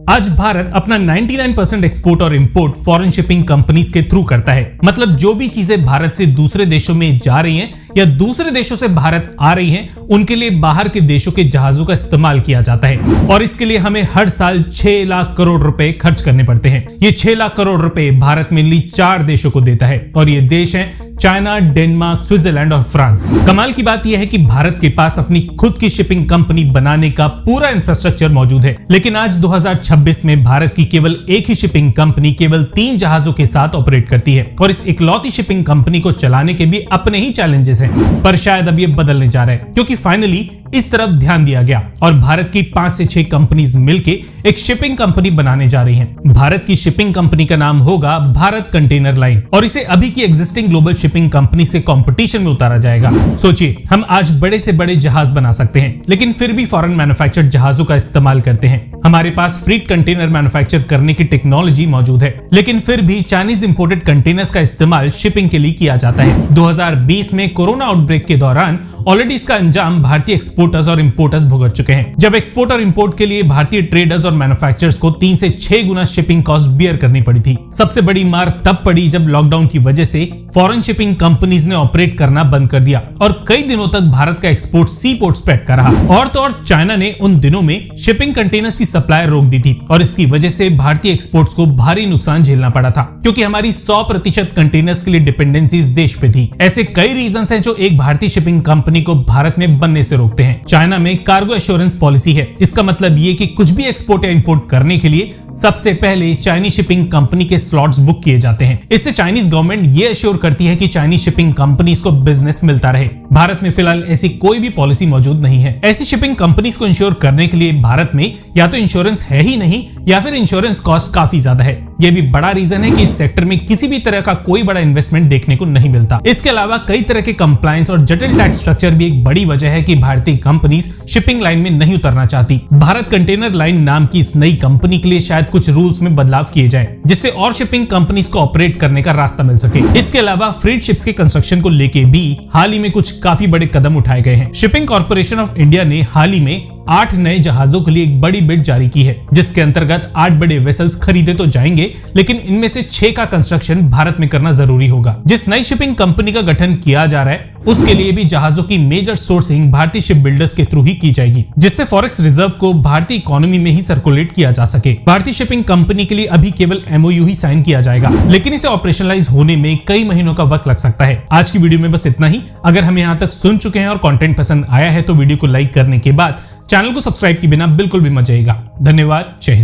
आज भारत अपना 99% एक्सपोर्ट और इंपोर्ट फॉरेन शिपिंग कंपनीज के थ्रू करता है। मतलब जो भी चीजें भारत से दूसरे देशों में जा रही हैं या दूसरे देशों से भारत आ रही हैं, उनके लिए बाहर के देशों के जहाजों का इस्तेमाल किया जाता है और इसके लिए हमें हर साल 6 लाख करोड़ रुपए खर्च करने पड़ते हैं। ये 6 लाख करोड़ रुपए भारत मेनली 4 देशों को देता है और ये देश हैं चाइना, डेनमार्क, स्विट्जरलैंड और फ्रांस। कमाल की बात यह है कि भारत के पास अपनी खुद की शिपिंग कंपनी बनाने का पूरा इंफ्रास्ट्रक्चर मौजूद है, लेकिन आज 2026 में भारत की केवल एक ही शिपिंग कंपनी केवल 3 जहाजों के साथ ऑपरेट करती है और इस इकलौती शिपिंग कंपनी को चलाने के भी अपने ही चैलेंजेस हैं। पर शायद अब ये बदलने जा रहा है क्योंकि फाइनली इस तरफ ध्यान दिया गया और भारत की 5 से 6 कंपनीज मिलके एक शिपिंग कंपनी बनाने जा रही हैं। भारत की शिपिंग कंपनी का नाम होगा भारत कंटेनर लाइन और इसे अभी की एग्जिस्टिंग ग्लोबल शिपिंग कंपनी से कंपटीशन में उतारा जाएगा। सोचिए, हम आज बड़े से बड़े जहाज बना सकते हैं, लेकिन फिर भी फॉरेन मैन्युफैक्चर्ड जहाजों का इस्तेमाल करते हैं। हमारे पास फ्रीट कंटेनर मैन्युफैक्चर करने की टेक्नोलॉजी मौजूद है, लेकिन फिर भी चाइनीज इंपोर्टेड कंटेनर्स का इस्तेमाल शिपिंग के लिए किया जाता है। 2020 में कोरोना आउटब्रेक के दौरान ऑलरेडी इसका अंजाम भारतीय एक्सपोर्टर्स और इंपोर्टर्स भुगत चुके हैं, जब एक्सपोर्ट और इंपोर्ट के लिए भारतीय ट्रेडर्स और मैन्युफैक्चरर्स को 3 से 6 गुना शिपिंग कॉस्ट बियर करनी पड़ी थी। सबसे बड़ी मार तब पड़ी जब लॉकडाउन की वजह से फॉरेन शिपिंग कंपनीज ने ऑपरेट करना बंद कर दिया और कई दिनों तक भारत का एक्सपोर्ट सी पोर्ट्स पे अटका रहा। और तो और चाइना ने उन दिनों में शिपिंग कंटेनर्स की सप्लाई रोक दी थी और इसकी वजह से भारतीय एक्सपोर्ट्स को भारी नुकसान झेलना पड़ा था, क्योंकि हमारी 100% कंटेनर्स के लिए डिपेंडेंसी इस देश पे थी। ऐसे कई रीजंस हैं जो एक भारतीय शिपिंग कंपनी को भारत में बनने से रोकते हैं। चाइना में कार्गो एश्योरेंस पॉलिसी है। इसका मतलब ये कि कुछ भी एक्सपोर्ट या इंपोर्ट करने के लिए सबसे पहले चाइनीज शिपिंग कंपनी के स्लॉट्स बुक किए जाते हैं। इससे चाइनीज गवर्नमेंट ये एश्योर करती है कि चाइनीज शिपिंग कंपनीज को बिजनेस मिलता रहे। भारत में फिलहाल ऐसी कोई भी पॉलिसी मौजूद नहीं है। ऐसी शिपिंग कंपनीज को इंश्योर करने के लिए भारत में या तो इंश्योरेंस है ही नहीं या फिर इंश्योरेंस कॉस्ट काफी ज्यादा है। यह भी बड़ा रीजन है कि इस सेक्टर में किसी भी तरह का कोई बड़ा इन्वेस्टमेंट देखने को नहीं मिलता। इसके अलावा कई तरह के कंप्लायंस और जटिल टैक्स स्ट्रक्चर भी एक बड़ी वजह है कि भारतीय कंपनीज शिपिंग लाइन में नहीं उतरना चाहती। भारत कंटेनर लाइन नाम की इस नई कंपनी के लिए शायद कुछ रूल्स में बदलाव किए जाएं, जिससे और शिपिंग कंपनीज को ऑपरेट करने का रास्ता मिल सके। इसके अलावा फ्रीट शिप्स के कंस्ट्रक्शन को लेके भी हाल ही में कुछ काफी बड़े कदम उठाए गए हैं। शिपिंग कॉर्पोरेशन ऑफ इंडिया ने हाल ही में 8 नए जहाजों के लिए एक बड़ी बिड जारी की है, जिसके अंतर्गत 8 बड़े वेसल्स खरीदे तो जाएंगे, लेकिन इनमें से 6 का कंस्ट्रक्शन भारत में करना जरूरी होगा। जिस नई शिपिंग कंपनी का गठन किया जा रहा है उसके लिए भी जहाजों की मेजर सोर्सिंग भारतीय शिप बिल्डर्स के थ्रू ही की जाएगी, जिससे फॉरेक्स रिजर्व को भारतीय इकोनॉमी में ही सर्कुलेट किया जा सके। भारतीय शिपिंग कंपनी के लिए अभी केवल MOU ही साइन किया जाएगा, लेकिन इसे ऑपरेशनलाइज होने में कई महीनों का वक्त लग सकता है। आज की वीडियो में बस इतना ही। अगर हमें यहाँ तक सुन चुके हैं और कंटेंट पसंद आया है तो वीडियो को लाइक करने के बाद चैनल को सब्सक्राइब किए बिना बिल्कुल भी मत जाइएगा। धन्यवाद। जय हिंद।